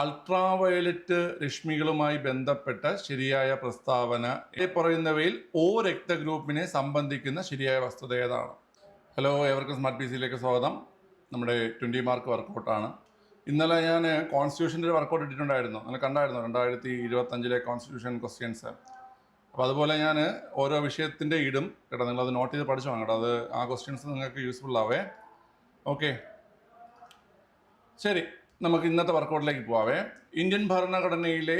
Ultraviolet രശ്മികളുമായി ബന്ധപ്പെട്ട ശരിയായ പ്രസ്താവന പറയുന്നവയിൽ O രക്തഗ്രൂപ്പിനെ സംബന്ധിക്കുന്ന ശരിയായ വസ്തുത ഏതാണ്? ഹലോ, ഏവർക്കും സ്മാർട്ട് പി സിയിലേക്ക് സ്വാഗതം. നമ്മുടെ 20 മാർക്ക് വർക്കൗട്ടാണ്. ഇന്നലെ ഞാൻ കോൺസ്റ്റിറ്റ്യൂഷൻ്റെ ഒരു വർക്കൗട്ട് ഇട്ടിട്ടുണ്ടായിരുന്നു. നിങ്ങൾ കണ്ടായിരുന്നു 2025 കോൺസ്റ്റിറ്റ്യൂഷൻ ക്വസ്റ്റ്യൻസ്. അപ്പോൾ അതുപോലെ ഞാൻ ഓരോ വിഷയത്തിൻ്റെ ഇടും കേട്ടോ. നിങ്ങളത് നോട്ട് ചെയ്ത് പഠിച്ചു വേണം കേട്ടോ. അത് ആ ക്വസ്റ്റ്യൻസ് നിങ്ങൾക്ക് യൂസ്ഫുൾ ആവേ. ഓക്കെ, ശരി, നമുക്ക് ഇന്നത്തെ വർക്കൗട്ടിലേക്ക് പോവാവേ. ഇന്ത്യൻ ഭരണഘടനയിലെ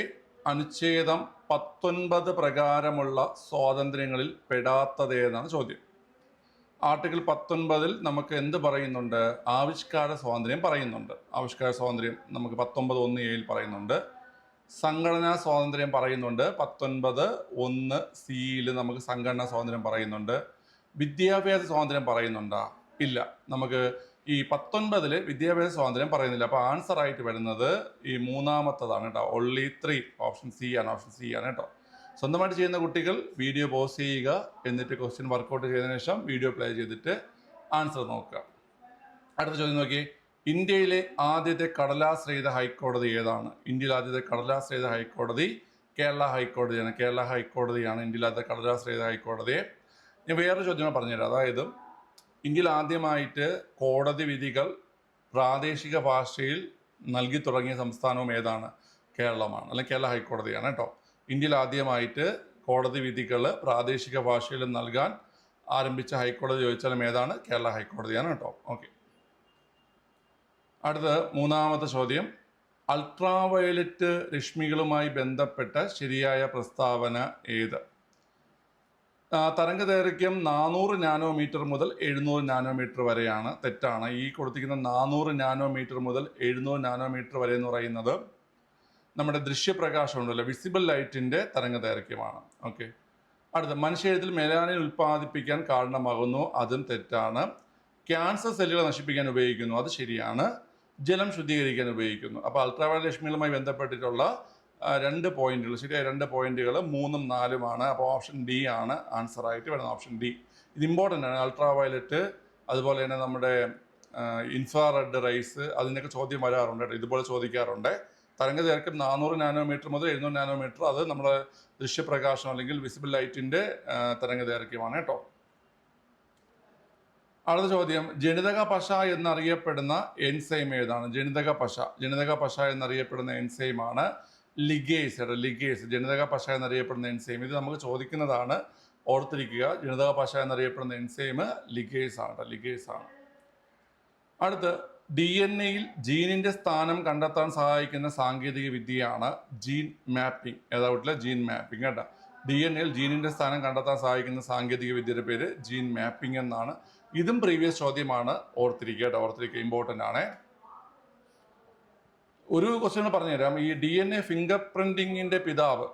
അനുച്ഛേദം 19 പ്രകാരമുള്ള സ്വാതന്ത്ര്യങ്ങളിൽ പെടാത്തതേതാണ് ചോദ്യം. ആർട്ടിക്കിൾ 19 നമുക്ക് എന്ത് പറയുന്നുണ്ട്? ആവിഷ്കാര സ്വാതന്ത്ര്യം പറയുന്നുണ്ട്. ആവിഷ്കാര സ്വാതന്ത്ര്യം നമുക്ക് 19(1)(a) പറയുന്നുണ്ട്. സംഘടനാ സ്വാതന്ത്ര്യം പറയുന്നുണ്ട്. 19(1)(c) നമുക്ക് സംഘടനാ സ്വാതന്ത്ര്യം പറയുന്നുണ്ട്. വിദ്യാഭ്യാസ സ്വാതന്ത്ര്യം പറയുന്നുണ്ടോ? ഇല്ല. നമുക്ക് ഈ 19 വിദ്യാഭ്യാസ സ്വാതന്ത്ര്യം പറയുന്നില്ല. അപ്പോൾ ആൻസർ ആയിട്ട് വരുന്നത് ഈ മൂന്നാമത്തതാണ് കേട്ടോ. only 3 ഓപ്ഷൻ സി ആണ്. ഓപ്ഷൻ സി ആണ് കേട്ടോ. സ്വന്തമായിട്ട് ചെയ്യുന്ന കുട്ടികൾ വീഡിയോ പോസ് ചെയ്യുക, എന്നിട്ട് ക്വസ്റ്റ്യൻ വർക്കൗട്ട് ചെയ്തതിനു ശേഷം വീഡിയോ പ്ലേ ചെയ്തിട്ട് ആൻസർ നോക്കുക. അടുത്ത ചോദ്യം നോക്കി. ഇന്ത്യയിലെ ആദ്യത്തെ കടലാസ് രഹിത ഹൈക്കോടതി ഏതാണ്? ഇന്ത്യയിലെ ആദ്യത്തെ കടലാസ് രഹിത ഹൈക്കോടതി കേരള ഹൈക്കോടതിയാണ്. കേരള ഹൈക്കോടതിയാണ് ഇന്ത്യയിലെ ആദ്യത്തെ കടലാസ് രഹിത ഹൈക്കോടതി. ഞാൻ വേറൊരു ചോദ്യം പറഞ്ഞുതരാം. അതായത് ഇന്ത്യയിൽ ആദ്യമായിട്ട് കോടതി വിധികൾ പ്രാദേശിക ഭാഷയിൽ നൽകി തുടങ്ങിയ സംസ്ഥാനവും ഏതാണ്? കേരളമാണ്, അല്ലെങ്കിൽ കേരള ഹൈക്കോടതിയാണ് കേട്ടോ. ഇന്ത്യയിൽ ആദ്യമായിട്ട് കോടതി വിധികൾ പ്രാദേശിക ഭാഷയിൽ നൽകാൻ ആരംഭിച്ച ഹൈക്കോടതി ചോദിച്ചാലും ഏതാണ്? കേരള ഹൈക്കോടതിയാണ് കേട്ടോ. ഓക്കെ, അടുത്ത മൂന്നാമത്തെ ചോദ്യം. അൾട്രാവയലറ്റ് രശ്മികളുമായി ബന്ധപ്പെട്ട ശരിയായ പ്രസ്താവന ഏത്? തരംഗദൈർഘ്യം 400 നാനോമീറ്റർ മുതൽ 700 നാനോമീറ്റർ വരെയാണ്. തെറ്റാണ്. ഈ കൊടുത്തിരിക്കുന്ന 400 നാനോമീറ്റർ മുതൽ 700 നാനോമീറ്റർ വരെ എന്ന് പറയുന്നത് നമ്മുടെ ദൃശ്യപ്രകാശം ഉണ്ടല്ലോ, വിസിബിൾ ലൈറ്റിൻ്റെ തരംഗദൈർഘ്യമാണ്. ഓക്കെ, അടുത്ത മനുഷ്യത്തിൽ മെലാനിൻ ഉൽപ്പാദിപ്പിക്കാൻ കാരണമാകുന്നു. അതും തെറ്റാണ്. ക്യാൻസർ സെല്ലുകൾ നശിപ്പിക്കാൻ ഉപയോഗിക്കുന്നു. അത് ശരിയാണ്. ജലം ശുദ്ധീകരിക്കാൻ ഉപയോഗിക്കുന്നു. അപ്പോൾ അൾട്രാവയലറ്റ് രശ്മികളുമായി ബന്ധപ്പെട്ടിട്ടുള്ള 2 പോയിന്റുകൾ, ശരിയായ 2 പോയിന്റുകൾ 3ഉം 4ഉമാണ്. അപ്പോൾ ഓപ്ഷൻ ഡി ആണ് ആൻസർ ആയിട്ട് വരുന്നത്. Option D. ഇത് ഇമ്പോർട്ടൻ്റ് ആണ്. അൾട്രാവയലറ്റ്, അതുപോലെ തന്നെ നമ്മുടെ ഇൻഫ്രാറെഡ് റൈസ്, അതിൻ്റെയൊക്കെ ചോദ്യം വരാറുണ്ട്. ഇതുപോലെ ചോദിക്കാറുണ്ട്. തരംഗദൈർഘ്യം 400 നാനോമീറ്റർ മുതൽ 700 നാനോമീറ്റർ, അത് നമ്മുടെ ദൃശ്യപ്രകാശം അല്ലെങ്കിൽ വിസിബിൾ ലൈറ്റിൻ്റെ തരംഗദൈർഘ്യമാണ് കേട്ടോ. അടുത്ത ചോദ്യം. ജനിതക പശ എന്നറിയപ്പെടുന്ന എൻസൈം ഏതാണ്? ജനിതക പശ എന്നറിയപ്പെടുന്ന എൻസൈമാണ് ലിഗേസ്. ലിഗേസ്, ജനിതക പശ എന്നറിയപ്പെടുന്ന എൻസൈം. ഇത് നമുക്ക് ചോദിക്കുന്നതാണ്, ഓർത്തിരിക്കുക. ജനിതക പശ എന്നറിയപ്പെടുന്ന എൻസൈം ലിഗേസ് ആണ്. ലിഗേസ് ആണ്. അടുത്ത് DNA-യിൽ ജീനിൻ്റെ സ്ഥാനം കണ്ടെത്താൻ സഹായിക്കുന്ന സാങ്കേതിക വിദ്യയാണ് ജീൻ മാപ്പിംഗ്. ഏതാ വീട്ടിലെ? ജീൻ മാപ്പിംഗ് കേട്ടോ. DNA-യിൽ ജീനിൻ്റെ സ്ഥാനം കണ്ടെത്താൻ സഹായിക്കുന്ന സാങ്കേതിക വിദ്യയുടെ പേര് ജീൻ മാപ്പിംഗ് എന്നാണ്. ഇതും പ്രീവിയസ് ചോദ്യമാണ്, ഓർത്തിരിക്കുക കേട്ടോ. ഓർത്തിരിക്കുക, ഇമ്പോർട്ടൻ്റ് ആണ്. ഒരു ക്വസ്റ്റ്യൻ പറഞ്ഞുതരാം. ഈ DNA ഫിംഗർ പ്രിന്റിങ്ങിൻ്റെ പിതാവ്,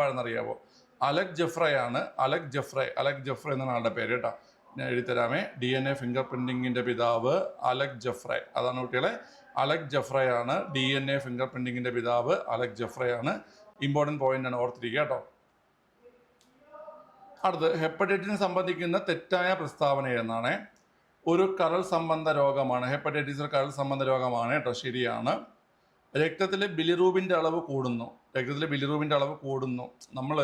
ആരെന്നറിയാവോ? അലക് ജഫ്രയാണ്. അലക് ജഫ്രെ എന്നാണ് ആളുടെ പേര് കേട്ടോ. ഞാൻ എഴുതിത്തരാമേ. DNA ഫിംഗർ പ്രിന്റിങ്ങിൻ്റെ പിതാവ് അലക് ജഫ്രെ. അതാണ് കുട്ടികളെ, അലക് ജഫ്രയാണ്. DNA ഫിംഗർ പ്രിന്റിങ്ങിൻ്റെ പിതാവ് അലക് ജഫ്രയാണ്. ഇമ്പോർട്ടൻറ്റ് പോയിന്റ് ആണ്, ഓർത്തിരിക്കുക കേട്ടോ. അടുത്ത് ഹെപ്പറ്റൈറ്റിസിനെ സംബന്ധിക്കുന്ന തെറ്റായ പ്രസ്താവന എന്നാണ്. ഒരു കരൾ സംബന്ധ രോഗമാണ് ഹെപ്പറ്റൈറ്റിസ്. ഒരു കരൾ സംബന്ധ രോഗമാണ് കേട്ടോ. ശരിയാണ്. രക്തത്തിലെ ബിലിറൂബിൻ്റെ അളവ് കൂടുന്നു. നമ്മൾ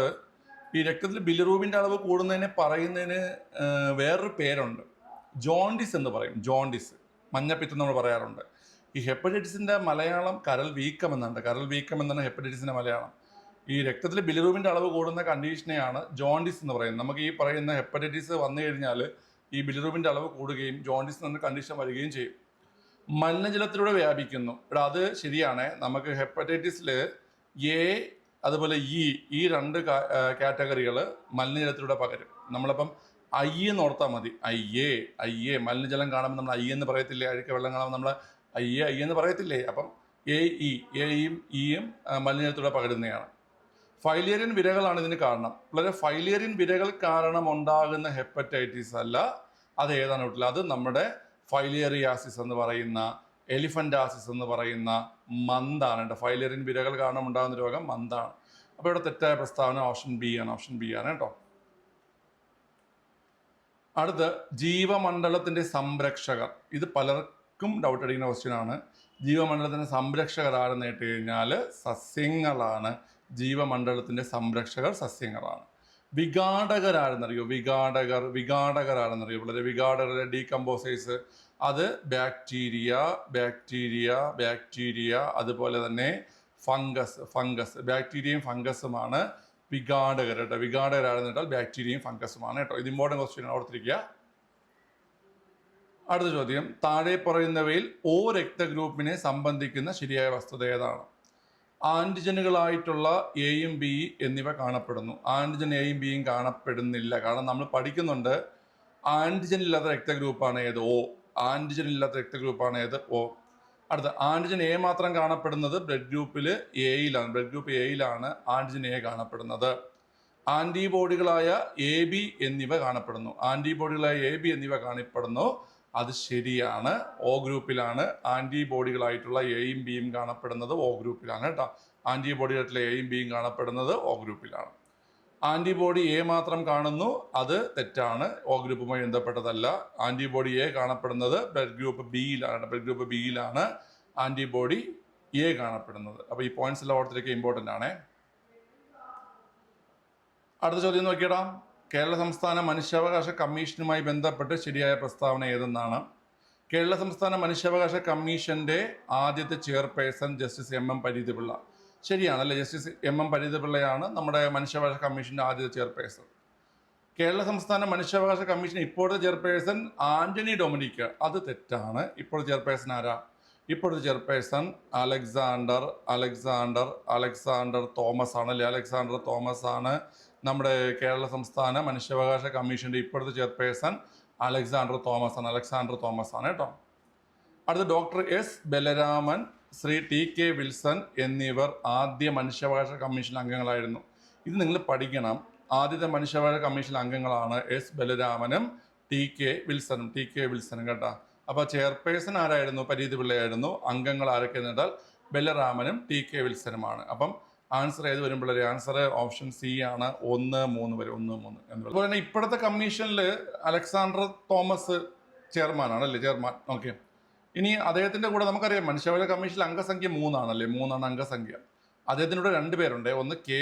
ഈ രക്തത്തിൽ ബിലിറൂബിൻ്റെ അളവ് കൂടുന്നതിനെ പറയുന്നതിന് വേറൊരു പേരുണ്ട്, ജോണ്ടിസ് എന്ന് പറയും. ജോണ്ടിസ്, മഞ്ഞപ്പിത്തം നമ്മൾ പറയാറുണ്ട്. ഈ ഹെപ്പറ്റൈറ്റിസിൻ്റെ മലയാളം കരൾ വീക്കം എന്നാണ് ഹെപ്പറ്റൈറ്റിസിൻ്റെ മലയാളം. ഈ രക്തത്തിൽ ബിലിറൂബിൻ്റെ അളവ് കൂടുന്ന കണ്ടീഷനെയാണ് ജോണ്ടിസ് എന്ന് പറയുന്നത്. നമുക്ക് ഈ പറയുന്ന ഹെപ്പറ്റൈറ്റിസ് വന്നു കഴിഞ്ഞാൽ ഈ ബിലിറൂബിൻ്റെ അളവ് കൂടുകയും ജോണ്ടിസ് എന്ന കണ്ടീഷൻ വരികയും ചെയ്യും. മലിനജലത്തിലൂടെ വ്യാപിക്കുന്നു. ഇവിടെ അത് ശരിയാണ്. നമുക്ക് ഹെപ്പറ്റൈറ്റിസിൽ എ അതുപോലെ ഈ 2 കാറ്റഗറികൾ മലിനജലത്തിലൂടെ പകരും. നമ്മളിപ്പം ഐ എന്ന് ഓർത്താൽ മതി. ഐ എ മലിനജലം കാണുമ്പോൾ നമ്മൾ ഐ എന്ന് പറയത്തില്ലേ? അഴുക്ക വെള്ളം കാണുമ്പോൾ നമ്മൾ ഐ എന്ന് പറയത്തില്ലേ? അപ്പം എയും ഇയും മലിനജലത്തിലൂടെ പകരുന്നതാണ്. ഫൈലേറിയൻ വിരകളാണ് ഇതിന് കാരണം. വളരെ ഫൈലേറിയൻ വിരകൾ കാരണം ഉണ്ടാകുന്ന ഹെപ്പറ്റൈറ്റിസ് അല്ല. അത് ഏതാണ് വീട്ടിൽ? അത് നമ്മുടെ ഫൈലേറിയാസിസ് എന്ന് പറയുന്ന, എലിഫന്റാസിസ് എന്ന് പറയുന്ന മന്താണ്. ഫൈലേറിയൻ വിരകൾ കാരണം ഉണ്ടാകുന്ന രോഗം മന്താണ്. അപ്പോൾ ഇവിടെ തെറ്റായ പ്രസ്താവന ഓപ്ഷൻ ബി ആണ് കേട്ടോ. അടുത്ത് ജീവമണ്ഡലത്തിൻ്റെ സംരക്ഷകർ. ഇത് പലർക്കും ഡൗട്ട് അടിക്കുന്ന ക്വസ്റ്റ്യൻ ആണ്. ജീവമണ്ഡലത്തിൻ്റെ സംരക്ഷകരാരെന്ന് കേട്ട് കഴിഞ്ഞാൽ സസ്യങ്ങളാണ്. ജീവമണ്ഡലത്തിൻ്റെ സംരക്ഷകർ സസ്യങ്ങളാണ്. വിഘാടകരാരെന്നറിയോ? വിഘാടകരാരെന്നറിയോ? വളരെ വിഘാടകരുടെ ഡീകമ്പോസേഴ്സ്, അത് ബാക്ടീരിയ അതുപോലെ തന്നെ ഫംഗസ്. ബാക്ടീരിയയും ഫംഗസുമാണ് വിഘാടകർ കേട്ടോ. വിഘാടകരാണെന്ന് കേട്ടാൽ ബാക്ടീരിയയും ഫംഗസുമാണ് കേട്ടോ. ഇത് ഇമ്പോർട്ടൻ്റ് ക്വസ്റ്റ്യൻ, ഓർത്തിരിക്കുക. അടുത്ത ചോദ്യം, താഴെ പറയുന്നവയിൽ O രക്തഗ്രൂപ്പിനെ സംബന്ധിക്കുന്ന ശരിയായ വസ്തുത ഏതാണ്? ആൻറ്റിജനുകളായിട്ടുള്ള എയും ബി എന്നിവ കാണപ്പെടുന്നു. ആൻറ്റിജൻ എയും ബിയും കാണപ്പെടുന്നില്ല. കാരണം നമ്മൾ പഠിക്കുന്നുണ്ട് ആൻറ്റിജൻ ഇല്ലാത്ത രക്തഗ്രൂപ്പാണ് ഏത്? O. ആൻറ്റിജൻ ഇല്ലാത്ത രക്തഗ്രൂപ്പാണ് ഏത്? O. അടുത്ത, ആൻറ്റിജൻ എ മാത്രം കാണപ്പെടുന്നത് ബ്ലഡ് ഗ്രൂപ്പിൽ എയിലാണ്. ബ്ലഡ് ഗ്രൂപ്പ് എയിലാണ് ആൻറ്റിജൻ എ കാണപ്പെടുന്നത്. ആൻറ്റിബോഡികളായ എ ബി എന്നിവ കാണപ്പെടുന്നു. ആൻറ്റിബോഡികളായ എ ബി എന്നിവ കാണപ്പെടുന്നു. അത് ശരിയാണ്. O ഗ്രൂപ്പിലാണ് ആൻറ്റിബോഡികളായിട്ടുള്ള എയും ബിയും കാണപ്പെടുന്നത്. O ഗ്രൂപ്പിലാണ് കേട്ടോ. ആൻറ്റിബോഡികളായിട്ടുള്ള എയും ബിയും കാണപ്പെടുന്നത് O ഗ്രൂപ്പിലാണ്. ആൻറ്റിബോഡി എ മാത്രം കാണുന്നു, അത് തെറ്റാണ്. O ഗ്രൂപ്പുമായി ബന്ധപ്പെട്ടതല്ല. ആൻറ്റിബോഡി എ കാണപ്പെടുന്നത് ബ്ലഡ് ഗ്രൂപ്പ് ബിയിലാണ് ആൻറ്റിബോഡി എ കാണപ്പെടുന്നത്. അപ്പോൾ ഈ പോയിന്റ്സ് എല്ലാം ഓർത്തിരിക്കുക, ഇമ്പോർട്ടൻ്റ് ആണേ. അടുത്ത ചോദ്യം നോക്കിയടാ. കേരള സംസ്ഥാന മനുഷ്യാവകാശ കമ്മീഷനുമായി ബന്ധപ്പെട്ട് ശരിയായ പ്രസ്താവന ഏതെന്നാണ്? കേരള സംസ്ഥാന മനുഷ്യാവകാശ കമ്മീഷന്റെ ആദ്യത്തെ ചെയർപേഴ്സൺ ജസ്റ്റിസ് MM പരീതിപിള്ള. ശരിയാണല്ലേ? ജസ്റ്റിസ് MM പരീതിപിള്ളയാണ് നമ്മുടെ മനുഷ്യാവകാശ കമ്മീഷന്റെ ആദ്യത്തെ ചെയർപേഴ്സൺ. കേരള സംസ്ഥാന മനുഷ്യാവകാശ കമ്മീഷൻ ഇപ്പോഴത്തെ ചെയർപേഴ്സൺ ആന്റണി ഡൊമിനിക്. അത് തെറ്റാണ്. ഇപ്പോഴത്തെ ചെയർപേഴ്സൺ ആരാ? ഇപ്പോഴത്തെ ചെയർപേഴ്സൺ അലക്സാണ്ടർ തോമസ് ആണ് അല്ലേ? അലക്സാണ്ടർ തോമസ് ആണ് നമ്മുടെ കേരള സംസ്ഥാന മനുഷ്യാവകാശ കമ്മീഷന്റെ ഇപ്പോഴത്തെ ചെയർപേഴ്സൺ. അലക്സാണ്ടർ തോമസ് ആണ് കേട്ടോ. അടുത്ത, doctor S Balaraman, Shri TK Wilson എന്നിവർ ആദ്യ മനുഷ്യാവകാശ കമ്മീഷൻ അംഗങ്ങളായിരുന്നു. ഇത് നിങ്ങൾ പഠിക്കണം. ആദ്യത്തെ മനുഷ്യാവകാശ കമ്മീഷൻ അംഗങ്ങളാണ് S ബലരാമനും TK വിൽസണും കേട്ടോ. അപ്പോൾ ചെയർപേഴ്സൺ ആരായിരുന്നു? പരീതിപിള്ളയായിരുന്നു. അംഗങ്ങൾ ആരൊക്കെയെന്ന് കേട്ടാൽ ബലരാമനും TK വിൽസനുമാണ്. അപ്പം ആൻസർ ഏത് വരും പിള്ളേരെ? ആൻസർ ഓപ്ഷൻ സി ആണ്. 1, 3 വരെ. 1, 3 എന്നുള്ളത്. അതുപോലെ തന്നെ ഇപ്പോഴത്തെ കമ്മീഷനിൽ അലക്സാണ്ടർ തോമസ് ചെയർമാനാണ് അല്ലേ? ചെയർമാൻ. ഓക്കെ. ഇനി അദ്ദേഹത്തിന്റെ കൂടെ നമുക്കറിയാം മനുഷ്യാവകാശ കമ്മീഷനിൽ അംഗസംഖ്യ 3 ആണല്ലേ? 3 ആണ് അംഗസംഖ്യ. അദ്ദേഹത്തിനൂടെ 2 പേരുണ്ട്. ഒന്ന് കെ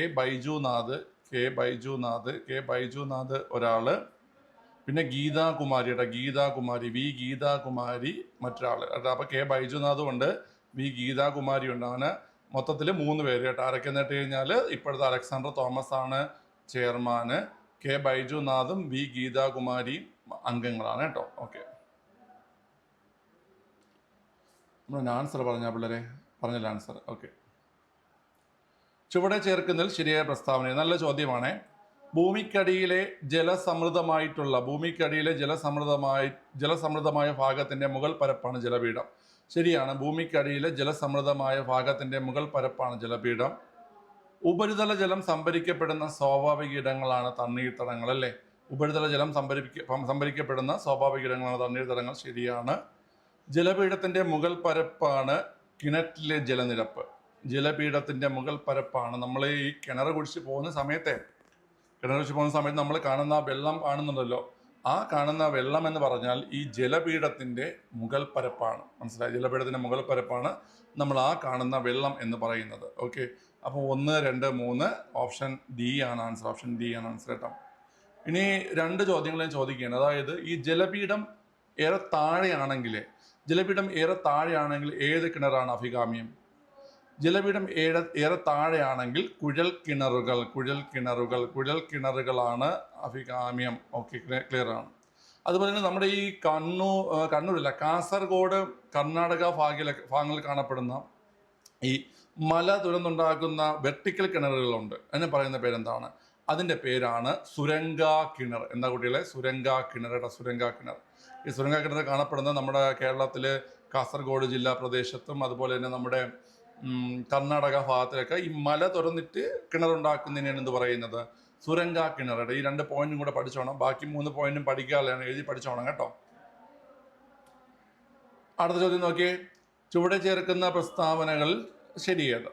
ബൈജുനാഥ് ഒരാള്, പിന്നെ ഗീതാകുമാരി മറ്റൊരാള്. അപ്പൊ കെ ബൈജുനാഥും ഉണ്ട്, വി ഗീതാകുമാരി ഉണ്ട്. അങ്ങനെ മൊത്തത്തിൽ 3 പേര് കേട്ടോ. ആരൊക്കെയെന്ന് കേട്ട് കഴിഞ്ഞാൽ ഇപ്പോഴത്തെ അലക്സാണ്ടർ തോമസ് ആണ് ചെയർമാന്, കെ ബൈജുനാഥും വി ഗീതാകുമാരിയും അംഗങ്ങളാണ് കേട്ടോ. ഓക്കെ, നമ്മൾ ആൻസർ പറഞ്ഞ പിള്ളേരെ പറഞ്ഞില്ല ആൻസർ. ഓക്കെ, ചുവടെ ചേർക്കുന്നതിൽ ശരിയായ പ്രസ്താവന. നല്ല ചോദ്യമാണ്. ഭൂമിക്കടിയിലെ ജലസമൃദ്ധമായ ഭാഗത്തിന്റെ മുകൾ പരപ്പാണ് ജലപീഠം. ശരിയാണ്. ഭൂമിക്കടിയിലെ ജലസമൃദ്ധമായ ഭാഗത്തിന്റെ മുകൾ പരപ്പാണ് ജലപീഠം. ഉപരിതല ജലം സംഭരിക്കപ്പെടുന്ന സ്വാഭാവിക ഇടങ്ങളാണ് തണ്ണീർത്തടങ്ങൾ അല്ലേ? ഉപരിതല ജലം സംഭരിക്കപ്പെടുന്ന സ്വാഭാവിക ഇടങ്ങളാണ് തണ്ണീർത്തടങ്ങൾ. ശരിയാണ്. ജലപീഠത്തിന്റെ മുകൾ പരപ്പാണ് കിണറ്റിലെ ജലനിരപ്പ്. ജലപീഠത്തിന്റെ മുകൾ പരപ്പാണ്. നമ്മൾ ഈ കിണർ കുഴിച്ച് പോകുന്ന സമയത്ത് നമ്മൾ കാണുന്ന വെള്ളം കാണുന്നുണ്ടല്ലോ, ആ കാണുന്ന വെള്ളം എന്ന് പറഞ്ഞാൽ ഈ ജലപീഠത്തിന്റെ മുകൾ പരപ്പാണ്. മനസ്സിലായി? ജലപീഠത്തിന്റെ മുകൾ പരപ്പാണ് നമ്മൾ ആ കാണുന്ന വെള്ളം എന്ന് പറയുന്നത്. ഓക്കെ, അപ്പോൾ 1, 2, 3 ഓപ്ഷൻ ഡി ആണ് ആൻസർ. ഓപ്ഷൻ ഡി ആണ് ആൻസർ കേട്ടോ. ഇനി 2 ചോദ്യങ്ങൾ ഞാൻ ചോദിക്കുകയാണ്. അതായത് ഈ ജലപീഠം ഏറെ താഴെയാണെങ്കിൽ ഏത് കിണറാണ് അഭികാമ്യം? ജലപീഠം ഏറെ താഴെയാണെങ്കിൽ കുഴൽ കിണറുകളാണ് അഭികാമ്യം. ഓക്കെ, ക്ലിയർ ആണ്. അതുപോലെ തന്നെ നമ്മുടെ ഈ കണ്ണൂരില്ല, കാസർഗോഡ്, കർണാടക ഭാഗങ്ങളിൽ കാണപ്പെടുന്ന ഈ മല തുരന്നുണ്ടാക്കുന്ന വെർട്ടിക്കൽ കിണറുകളുണ്ട്. അതിന് പറയുന്ന പേരെന്താണ്? അതിൻ്റെ പേരാണ് സുരംഗ കിണർ. എന്താ കുട്ടികളെ? സുരംഗ കിണർ. ഈ സുരംഗ കിണർ കാണപ്പെടുന്നത് നമ്മുടെ കേരളത്തിലെ കാസർഗോഡ് ജില്ലാ പ്രദേശത്തും അതുപോലെ തന്നെ നമ്മുടെ കർണാടക ഭാഗത്തിലൊക്കെ ഈ മല തുറന്നിട്ട് കിണറുണ്ടാക്കുന്നതിനാണ് എന്ത് പറയുന്നത്? സുരംഗ കിണർ. ഈ 2 പോയിന്റും കൂടെ പഠിച്ചോണം. ബാക്കി 3 പോയിന്റും പഠിക്കാതെയാണ്, എഴുതി പഠിച്ചോണം കേട്ടോ. അടുത്ത ചോദ്യം നോക്കിയേ. ചുവടെ ചേർക്കുന്ന പ്രസ്താവനകൾ ശരിയേത്?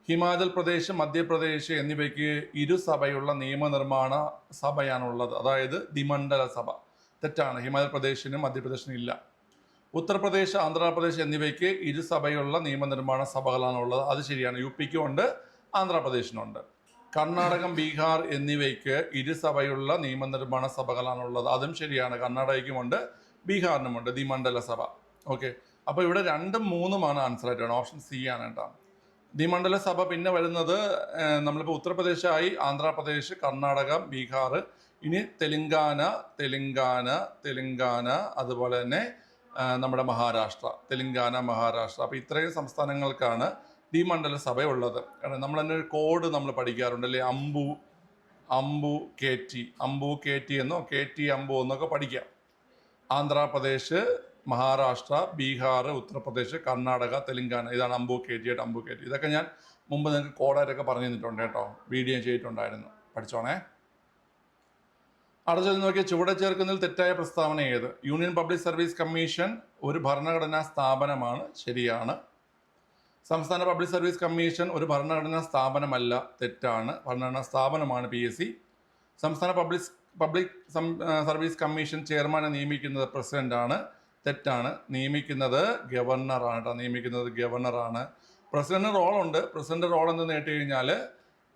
ഹിമാചൽ പ്രദേശ്, മധ്യപ്രദേശ് എന്നിവയ്ക്ക് ഇരുസഭയുള്ള നിയമനിർമ്മാണ സഭയാണുള്ളത്. അതായത് ദ്വിമണ്ഡല സഭ. തെറ്റാണ്. ഹിമാചൽ പ്രദേശിനും മധ്യപ്രദേശിനും ഇല്ല. ഉത്തർപ്രദേശ്, ആന്ധ്രാപ്രദേശ് എന്നിവയ്ക്ക് ഇരുസഭയുള്ള നിയമനിർമ്മാണ സഭകളാണുള്ളത്. അത് ശരിയാണ്. യു പിക്കും ഉണ്ട്, ആന്ധ്രാപ്രദേശിനുണ്ട്. കർണാടകം, ബീഹാർ എന്നിവയ്ക്ക് ഇരുസഭയുള്ള നിയമനിർമ്മാണ സഭകളാണുള്ളത്. അതും ശരിയാണ്. കർണാടകയ്ക്കുമുണ്ട്, ബീഹാറിനുമുണ്ട് ദ്വിമണ്ഡല സഭ. ഓക്കെ, അപ്പോൾ ഇവിടെ 2ഉം 3ഉമാണ് ആൻസർ ആയിട്ട് വേണം. ഓപ്ഷൻ സി ആണ് കേട്ടോ. ദ്വിമണ്ഡല സഭ പിന്നെ വരുന്നത് നമ്മളിപ്പോൾ ഉത്തർപ്രദേശായി, ആന്ധ്രാപ്രദേശ്, കർണാടക, ബീഹാർ, ഇനി തെലുങ്കാന, അതുപോലെ തന്നെ നമ്മുടെ മഹാരാഷ്ട്ര, മഹാരാഷ്ട്ര. അപ്പോൾ ഇത്രയും സംസ്ഥാനങ്ങൾക്കാണ് ദ്വിമണ്ഡല സഭ ഉള്ളത്. കാരണം നമ്മൾ തന്നെ ഒരു കോഡ് നമ്മൾ പഠിക്കാറുണ്ട് അല്ലേ, അമ്പു കെ ടി എന്നോ KT അമ്പു എന്നൊക്കെ പഠിക്കാം. ആന്ധ്രാപ്രദേശ്, മഹാരാഷ്ട്ര, ബീഹാർ, ഉത്തർപ്രദേശ്, കർണാടക, തെലുങ്കാന, ഇതാണ് അമ്പു കെ ടി. ഇതൊക്കെ ഞാൻ മുമ്പ് നിങ്ങൾക്ക് കോഡായിട്ടൊക്കെ പറഞ്ഞു തന്നിട്ടുണ്ട് കേട്ടോ, വീഡിയോ ചെയ്തിട്ടുണ്ടായിരുന്നു, പഠിച്ചോണേ. അടുത്ത നോക്കിയ ചുവടെ ചേർക്കുന്നതിൽ തെറ്റായ പ്രസ്താവന ഏത്? യൂണിയൻ പബ്ലിക് സർവീസ് കമ്മീഷൻ ഒരു ഭരണഘടനാ സ്ഥാപനമാണ്, ശരിയാണ്. സംസ്ഥാന പബ്ലിക് സർവീസ് കമ്മീഷൻ ഒരു ഭരണഘടനാ സ്ഥാപനമല്ല, തെറ്റാണ്. ഭരണഘടനാ സ്ഥാപനമാണ് PSC. സംസ്ഥാന പബ്ലിക് സർവീസ് കമ്മീഷൻ ചെയർമാനെ നിയമിക്കുന്നത് പ്രസിഡന്റാണ്, തെറ്റാണ്. നിയമിക്കുന്നത് ഗവർണറാണ്. പ്രസിഡന്റ് റോളുണ്ട്. പ്രസിഡന്റ് റോൾ എന്തെന്ന് കേട്ട് കഴിഞ്ഞാൽ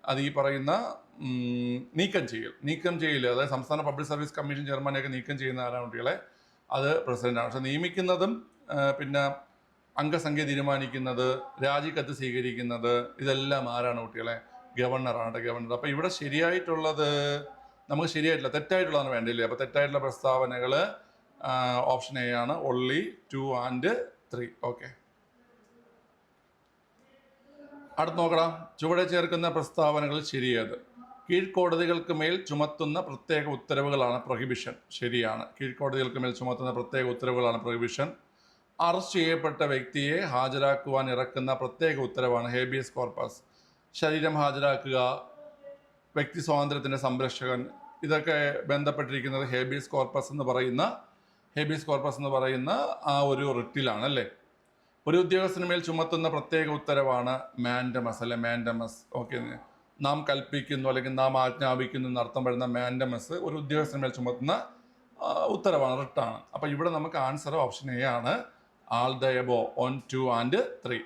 അത് ഈ പറയുന്ന നീക്കം ചെയ്യൽ, അതായത് സംസ്ഥാന പബ്ലിക് സർവീസ് കമ്മീഷൻ ചെയർമാനെയൊക്കെ നീക്കം ചെയ്യുന്ന ആരാണ് കുട്ടികളെ? അത് പ്രസിഡന്റാണ്. പക്ഷെ നിയമിക്കുന്നതും പിന്നെ അംഗസംഖ്യ തീരുമാനിക്കുന്നത്, രാജിക്കത്ത് സ്വീകരിക്കുന്നത്, ഇതെല്ലാം ആരാണ് കുട്ടികളെ? ഗവർണറാണ്. അപ്പോൾ ഇവിടെ ശരിയായിട്ടുള്ളത് നമുക്ക് ശരിയായിട്ടില്ല, തെറ്റായിട്ടുള്ളതാണ് വേണ്ടില്ലേ. അപ്പോൾ തെറ്റായിട്ടുള്ള പ്രസ്താവനകൾ ഓപ്ഷൻ എ ആണ്, only 2 and 3. ഓക്കെ, അടുത്ത് നോക്കണം. ചുവടെ ചേർക്കുന്ന പ്രസ്താവനകൾ ശരിയത്. കീഴ്ക്കോടതികൾക്ക് മേൽ ചുമത്തുന്ന പ്രത്യേക ഉത്തരവുകളാണ് പ്രൊഹിബിഷൻ, ശരിയാണ്. കീഴ്ക്കോടതികൾക്ക് മേൽ ചുമത്തുന്ന പ്രത്യേക ഉത്തരവുകളാണ് പ്രൊഹിബിഷൻ. അറസ്റ്റ് ചെയ്യപ്പെട്ട വ്യക്തിയെ ഹാജരാക്കുവാൻ ഇറക്കുന്ന പ്രത്യേക ഉത്തരവാണ് ഹേബിയസ് കോർപ്പസ്. ശരീരം ഹാജരാക്കുക, വ്യക്തി സ്വാതന്ത്ര്യത്തിൻ്റെ സംരക്ഷകൻ, ഇതൊക്കെ ബന്ധപ്പെട്ടിരിക്കുന്നത് ഹേബിയസ് കോർപ്പസ് എന്ന് പറയുന്ന ആ ഒരു റിട്ടിലാണ് അല്ലേ. ഒരു ഉദ്യോഗസ്ഥന് മേൽ ചുമത്തുന്ന പ്രത്യേക ഉത്തരവാണ് മാൻഡമസ്. ഓക്കെ, നാം കൽപ്പിക്കുന്നു അല്ലെങ്കിൽ നാം ആജ്ഞാപിക്കുന്നു എന്നർത്ഥം വരുന്ന മാൻഡമസ് ഒരു ഉദ്യോഗസ്ഥന് മേൽ ചുമത്തുന്ന ഉത്തരവാണ്, റിട്ടാണ്. അപ്പോൾ ഇവിടെ നമുക്ക് ആൻസർ ഓപ്ഷൻ എ ആണ്, ആൾ ദ എബോ 1, 2 and 3.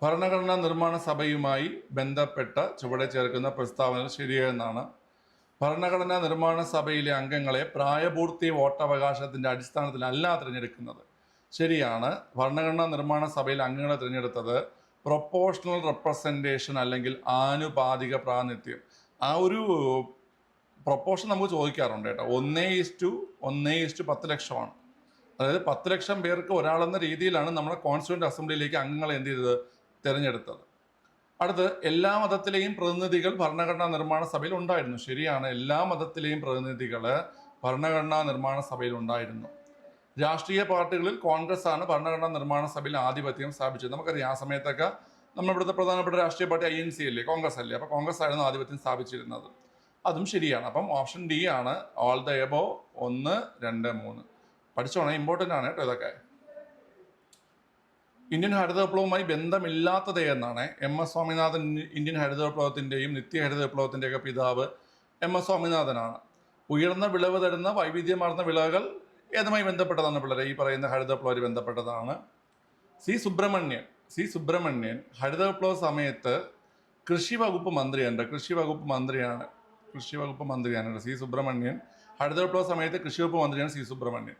ഭരണഘടനാ നിർമ്മാണ സഭയുമായി ബന്ധപ്പെട്ട ചുവടെ ചേർക്കുന്ന പ്രസ്താവനകൾ ശരിയെന്നാണ്. ഭരണഘടനാ നിർമ്മാണ സഭയിലെ അംഗങ്ങളെ പ്രായപൂർത്തി വോട്ടവകാശത്തിൻ്റെ അടിസ്ഥാനത്തിലല്ല തിരഞ്ഞെടുക്കുന്നത്, ശരിയാണ്. ഭരണഘടനാ നിർമ്മാണ സഭയിലെ അംഗങ്ങളെ തിരഞ്ഞെടുത്തത് പ്രൊപ്പോർഷണൽ റെപ്രസെൻറ്റേഷൻ അല്ലെങ്കിൽ ആനുപാതിക പ്രാതിനിധ്യം. ആ ഒരു പ്രൊപ്പോർഷൻ നമുക്ക് ചോദിക്കാറുണ്ട് കേട്ടോ. 1:10 ലക്ഷമാണ്. അതായത് 10 ലക്ഷം പേർക്ക് ഒരാളെന്ന രീതിയിലാണ് നമ്മുടെ കോൺസ്റ്റിറ്റ്യൂവൻ്റ് അസംബ്ലിയിലേക്ക് അംഗങ്ങളെ എന്ത് ചെയ്തത്? തിരഞ്ഞെടുത്തത്. അടുത്ത്, എല്ലാ മതത്തിലെയും പ്രതിനിധികൾ ഭരണഘടനാ നിർമ്മാണ സഭയിൽ ഉണ്ടായിരുന്നു, ശരിയാണ്. എല്ലാ മതത്തിലെയും പ്രതിനിധികൾ ഭരണഘടനാ നിർമ്മാണ സഭയിൽ ഉണ്ടായിരുന്നു. രാഷ്ട്രീയ പാർട്ടികളിൽ കോൺഗ്രസ് ആണ് ഭരണഘടനാ നിർമ്മാണ സഭയിൽ ആധിപത്യം സ്ഥാപിച്ചത്. നമുക്കറിയാം, ആ സമയത്തൊക്കെ നമ്മളിവിടുത്തെ പ്രധാനപ്പെട്ട രാഷ്ട്രീയ പാർട്ടി INC അല്ലേ, കോൺഗ്രസ് അല്ലേ. അപ്പോൾ കോൺഗ്രസ് ആയിരുന്നു ആധിപത്യം സ്ഥാപിച്ചിരുന്നത്, അതും ശരിയാണ്. അപ്പം ഓപ്ഷൻ ഡി ആണ്, ഓൾ ദ എബോ 1, 2, 3. പഠിച്ചോണേ, ഇമ്പോർട്ടൻ്റ് ആണ് കേട്ടോ ഇതൊക്കെ. ഇന്ത്യൻ ഹരിത വിപ്ലവവുമായി ബന്ധമില്ലാത്തത് എന്നാണ് MS സ്വാമിനാഥൻ. ഇന്ത്യൻ ഹരിത വിപ്ലവത്തിൻ്റെയും നിത്യഹരിത വിപ്ലവത്തിൻ്റെയൊക്കെ പിതാവ് MS സ്വാമിനാഥനാണ്. ഉയർന്ന വിളവ് തരുന്ന വൈവിധ്യമാർന്ന വിളകൾ ഏതുമായി ബന്ധപ്പെട്ടതാണ് പിള്ളേരെ? ഈ പറയുന്ന ഹരിത വിപ്ലവമായി ബന്ധപ്പെട്ടതാണ്. സി സുബ്രഹ്മണ്യൻ ഹരിത വിപ്ലവ സമയത്ത് കൃഷി വകുപ്പ് മന്ത്രിയാണ്. സി സുബ്രഹ്മണ്യൻ ഹരിത വിപ്ലവ സമയത്ത് കൃഷി വകുപ്പ് മന്ത്രിയാണ് സി സുബ്രഹ്മണ്യൻ.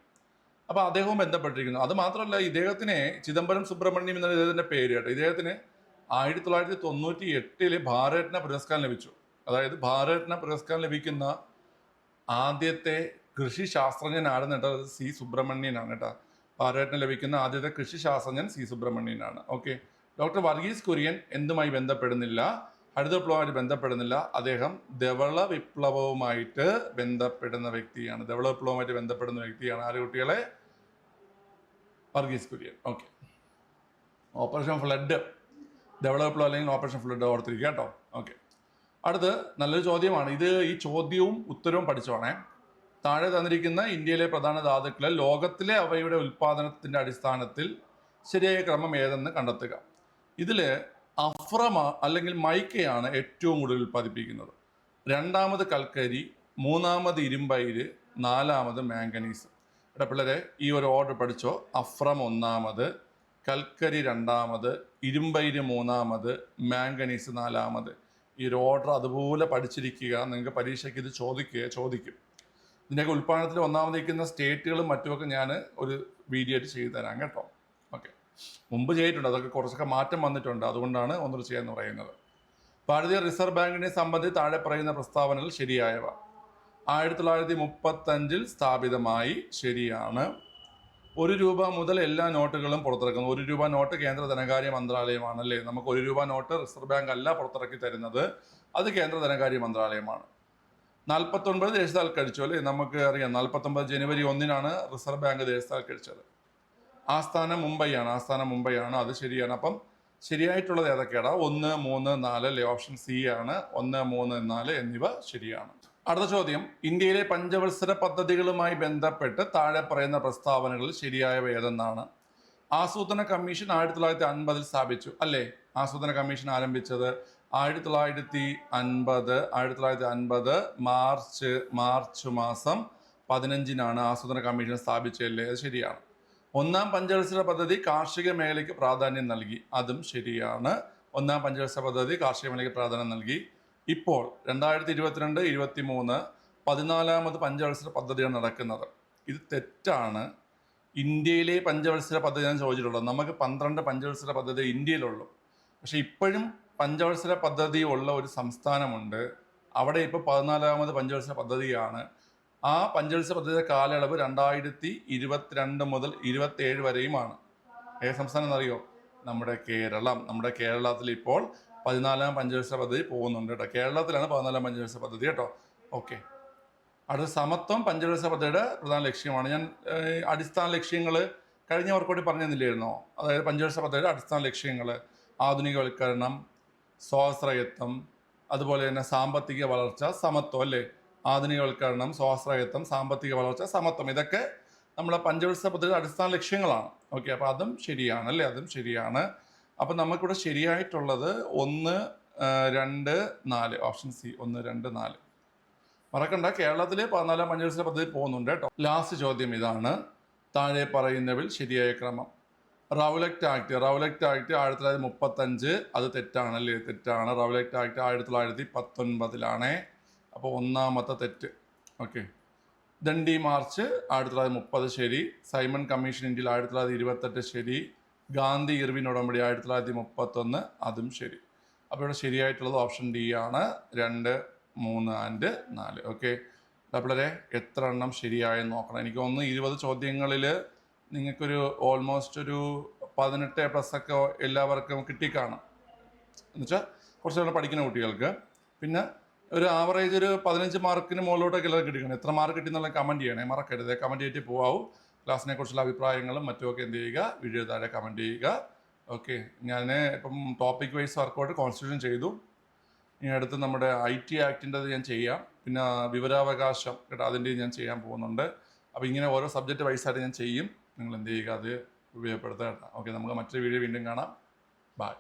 അപ്പോൾ അദ്ദേഹവും ബന്ധപ്പെട്ടിരിക്കുന്നു. അത് മാത്രമല്ല, ഇദ്ദേഹത്തിന് ചിദംബരം സുബ്രഹ്മണ്യം എന്ന ഇദ്ദേഹത്തിൻ്റെ പേര് കേട്ടോ. ഇദ്ദേഹത്തിന് 1998 ഭാരതരത്ന പുരസ്കാരം ലഭിച്ചു. അതായത് ഭാരതരത്ന പുരസ്കാരം ലഭിക്കുന്ന ആദ്യത്തെ കൃഷി ശാസ്ത്രജ്ഞൻ ആരെന്ന് കേട്ടോ, സി സുബ്രഹ്മണ്യനാണ് കേട്ടോ. ഭാരതരത്ന ലഭിക്കുന്ന ആദ്യത്തെ കൃഷി ശാസ്ത്രജ്ഞൻ സി സുബ്രഹ്മണ്യനാണ്. ഓക്കെ, ഡോക്ടർ വർഗീസ് കുര്യൻ എന്തുമായി ബന്ധപ്പെടുന്നില്ല? ഹരിത വിപ്ലവമായിട്ട് ബന്ധപ്പെടുന്നില്ല. അദ്ദേഹം ധവള വിപ്ലവവുമായിട്ട് ബന്ധപ്പെടുന്ന വ്യക്തിയാണ്. ആര് കുട്ടികളെ? Varghese Kurien. Okay, operation flood, ധവള വിപ്ലവം അല്ലെങ്കിൽ ഓപ്പറേഷൻ ഫ്ലഡ് ഓർത്തിരിക്കുക കേട്ടോ. ഓക്കെ, അടുത്ത് നല്ലൊരു ചോദ്യമാണ് ഇത്. ഈ ചോദ്യവും ഉത്തരവും പഠിച്ചോണേ. താഴെ തന്നിരിക്കുന്ന ഇന്ത്യയിലെ പ്രധാന ധാതുക്കളെ ലോകത്തിലെ അവയുടെ ഉൽപ്പാദനത്തിൻ്റെ അടിസ്ഥാനത്തിൽ ശരിയായ ക്രമം ഏതെന്ന് കണ്ടെത്തുക. ഇതിൽ അഫ്രമ അല്ലെങ്കിൽ മൈക്കയാണ് ഏറ്റവും കൂടുതൽ ഉൽപ്പാദിപ്പിക്കുന്നത്. രണ്ടാമത് കൽക്കരി, മൂന്നാമത് ഇരുമ്പയിര്, നാലാമത് മാംഗനീസ്. ഇവിടെ പിള്ളേരെ ഈ ഒരു ഓർഡർ പഠിച്ചോ. അഫ്രം ഒന്നാമത്, കൽക്കരി രണ്ടാമത്, ഇരുമ്പയിര് മൂന്നാമത്, മാംഗനീസ് നാലാമത്. ഈ ഒരു ഓർഡർ അതുപോലെ പഠിച്ചിരിക്കുക. നിങ്ങൾക്ക് പരീക്ഷയ്ക്ക് ഇത് ചോദിക്കും. ഇതിൻ്റെയൊക്കെ ഉൽപ്പാദനത്തിൽ ഒന്നാമത് നിൽക്കുന്ന സ്റ്റേറ്റുകളും മറ്റുമൊക്കെ ഞാൻ ഒരു വീഡിയോ ആയിട്ട് ചെയ്തു തരാം കേട്ടോ. ഓക്കെ, മുമ്പ് ചെയ്തിട്ടുണ്ട്, അതൊക്കെ കുറച്ചൊക്കെ മാറ്റം വന്നിട്ടുണ്ട്, അതുകൊണ്ടാണ് ഒന്നുകൂടി ചെയ്യാന്ന് പറയുന്നത്. ഭാരതീയ റിസർവ് ബാങ്കിനെ സംബന്ധിച്ച് താഴെ പറയുന്ന പ്രസ്താവനകൾ ശരിയായവ. 1935 സ്ഥാപിതമായി, ശരിയാണ്. 1 രൂപ മുതൽ എല്ലാ നോട്ടുകളും പുറത്തിറക്കുന്നു. 1 രൂപ നോട്ട് കേന്ദ്ര ധനകാര്യ മന്ത്രാലയമാണ് അല്ലേ. നമുക്ക് 1 രൂപ നോട്ട് റിസർവ് ബാങ്ക് അല്ല പുറത്തിറക്കി തരുന്നത്, അത് കേന്ദ്ര ധനകാര്യ മന്ത്രാലയമാണ്. 49 ദേശസാൽക്കരിച്ചു അല്ലേ. നമുക്ക് അറിയാം 49 ജനുവരി 1 റിസർവ് ബാങ്ക് ദേശസാൽക്കരിച്ചത്. ആസ്ഥാനം മുംബൈയാണ്, അത് ശരിയാണ്. അപ്പം ശരിയായിട്ടുള്ളത് ഏതൊക്കെയാണ്? 1, 3, 4 അല്ലേ. ഓപ്ഷൻ സി ആണ്. 1, 3, 4 എന്നിവ ശരിയാണ്. അടുത്ത ചോദ്യം, ഇന്ത്യയിലെ പഞ്ചവത്സര പദ്ധതികളുമായി ബന്ധപ്പെട്ട് താഴെ പറയുന്ന പ്രസ്താവനകളിൽ ശരിയായവ ഏതെന്നാണ്? ആസൂത്രണ കമ്മീഷൻ 1950 സ്ഥാപിച്ചു അല്ലേ. ആസൂത്രണ കമ്മീഷൻ ആരംഭിച്ചത് 1950 മാർച്ച് മാസം 15 ആസൂത്രണ കമ്മീഷൻ സ്ഥാപിച്ചല്ലേ, അത് ശരിയാണ്. 1-ാം പഞ്ചവത്സര പദ്ധതി കാർഷിക മേഖലയ്ക്ക് പ്രാധാന്യം നൽകി, അതും ശരിയാണ്. 1-ാം പഞ്ചവത്സര പദ്ധതി കാർഷിക മേഖലയ്ക്ക് പ്രാധാന്യം നൽകി. ഇപ്പോൾ 2022-23 14-ാമത് പഞ്ചവത്സര പദ്ധതിയാണ് നടക്കുന്നത്. ഇത് തെറ്റാണ്. ഇന്ത്യയിലെ പഞ്ചവത്സര പദ്ധതി ഞാൻ ചോദിച്ചിട്ടുള്ളത്. നമുക്ക് 12 പഞ്ചവത്സര പദ്ധതി ഇന്ത്യയിലുള്ളൂ. പക്ഷെ ഇപ്പോഴും പഞ്ചവത്സര പദ്ധതി ഉള്ള ഒരു സംസ്ഥാനമുണ്ട്. അവിടെ ഇപ്പോൾ 14-ാമത് പഞ്ചവത്സര പദ്ധതിയാണ്. ആ പഞ്ചവത്സര പദ്ധതിയുടെ കാലയളവ് 2022 മുതൽ 27 വരെയുമാണ്. ഏത് സംസ്ഥാനം എന്നറിയോ? നമ്മുടെ കേരളം. നമ്മുടെ കേരളത്തിൽ ഇപ്പോൾ 14-ാം പഞ്ചവത്സര പദ്ധതി പോകുന്നുണ്ട് കേട്ടോ. കേരളത്തിലാണ് 14-ാം പഞ്ചവത്സര പദ്ധതി കേട്ടോ. ഓക്കെ, അടുത്ത സമത്വം പഞ്ചവത്സര പദ്ധതിയുടെ പ്രധാന ലക്ഷ്യമാണ്. ഞാൻ അടിസ്ഥാന ലക്ഷ്യങ്ങൾ കഴിഞ്ഞ വർക്കോട്ട് പറഞ്ഞു തന്നില്ലായിരുന്നോ? അതായത് പഞ്ചവത്സര പദ്ധതിയുടെ അടിസ്ഥാന ലക്ഷ്യങ്ങൾ: ആധുനികവൽക്കരണം, സ്വാശ്രയത്വം, അതുപോലെ തന്നെ സാമ്പത്തിക വളർച്ച, സമത്വം അല്ലേ. ആധുനികവൽക്കരണം, സ്വാശ്രയത്വം, സാമ്പത്തിക വളർച്ച, സമത്വം, ഇതൊക്കെ നമ്മളെ പഞ്ചവത്സര പദ്ധതിയുടെ അടിസ്ഥാന ലക്ഷ്യങ്ങളാണ്. ഓക്കെ, അപ്പോൾ അതും ശരിയാണ് അല്ലേ, അതും ശരിയാണ്. അപ്പം നമുക്കിവിടെ ശരിയായിട്ടുള്ളത് 1, 2, 4 ഓപ്ഷൻ സി 1, 2, 4. മറക്കണ്ട, കേരളത്തിലെ 14-ാം പഞ്ചവത്സര പദ്ധതി പോകുന്നുണ്ട് കേട്ടോ. ലാസ്റ്റ് ചോദ്യം ഇതാണ്. താഴെ പറയുന്നതിൽ ശരിയായ ക്രമം. റൗലക്റ്റ് ആക്ട് 1935, അത് തെറ്റാണല്ലേ, തെറ്റാണ്. റൗലക്റ്റ് ആക്ട് 1919. അപ്പോൾ ഒന്നാമത്തെ തെറ്റ്. ഓക്കെ, ദണ്ഡി മാർച്ച് 1930 ശരി. സൈമൺ കമ്മീഷൻ ഇന്ത്യയിൽ 1928 ശരി. ഗാന്ധി ഇർവിൻ ഉടമ്പടി 1931, അതും ശരി. അപ്പോൾ ഇവിടെ ശരിയായിട്ടുള്ളത് ഓപ്ഷൻ ഡി ആണ്. 2, 3 ആൻഡ് 4. ഓക്കെ, വളരെ എത്ര എണ്ണം ശരിയായെന്ന് നോക്കണം. എനിക്ക് തോന്നുന്നു 20 ചോദ്യങ്ങളിൽ നിങ്ങൾക്കൊരു ഓൾമോസ്റ്റ് ഒരു 18+ ഒക്കെ എല്ലാവർക്കും കിട്ടിക്കാണും. എന്നുവെച്ചാൽ കുറച്ചുകൂടെ പഠിക്കുന്ന കുട്ടികൾക്ക്. പിന്നെ ഒരു ആവറേജ് ഒരു 15 മാർക്കിന് മുകളിലോട്ടൊക്കെ എല്ലാവരും കിട്ടിക്കണം. എത്ര മാർക്ക് കിട്ടിയെന്നുള്ള കമൻറ്റ് ചെയ്യണേ, മറക്കരുത്. കമൻറ്റ് ചെയ്തിട്ട് പോകാവൂ. ക്ലാസ്സിനെ കുറിച്ചുള്ള അഭിപ്രായങ്ങളും മറ്റുമൊക്കെ എന്ത് ചെയ്യുക, വീഡിയോ താഴെ കമൻറ്റ് ചെയ്യുക. ഓക്കെ, ഞാൻ ഇപ്പം ടോപ്പിക് വൈസ് വർക്കൗട്ട് കോൺസ്റ്റിറ്റ്യൂഷൻ ചെയ്തു. ഇനി അടുത്ത് നമ്മുടെ IT ആക്ടിൻ്റെ ഞാൻ ചെയ്യാം. പിന്നെ വിവരാവകാശം കേട്ടോ, അതിൻ്റെ ഞാൻ ചെയ്യാൻ പോകുന്നുണ്ട്. അപ്പോൾ ഇങ്ങനെ ഓരോ സബ്ജക്റ്റ് വൈസായിട്ട് ഞാൻ ചെയ്യും. നിങ്ങൾ എന്ത് ചെയ്യുക, അത് ഉപയോഗപ്പെടുത്തുക കേട്ടോ. ഓക്കെ, നമുക്ക് മറ്റൊരു വീഡിയോ വീണ്ടും കാണാം. ബൈ.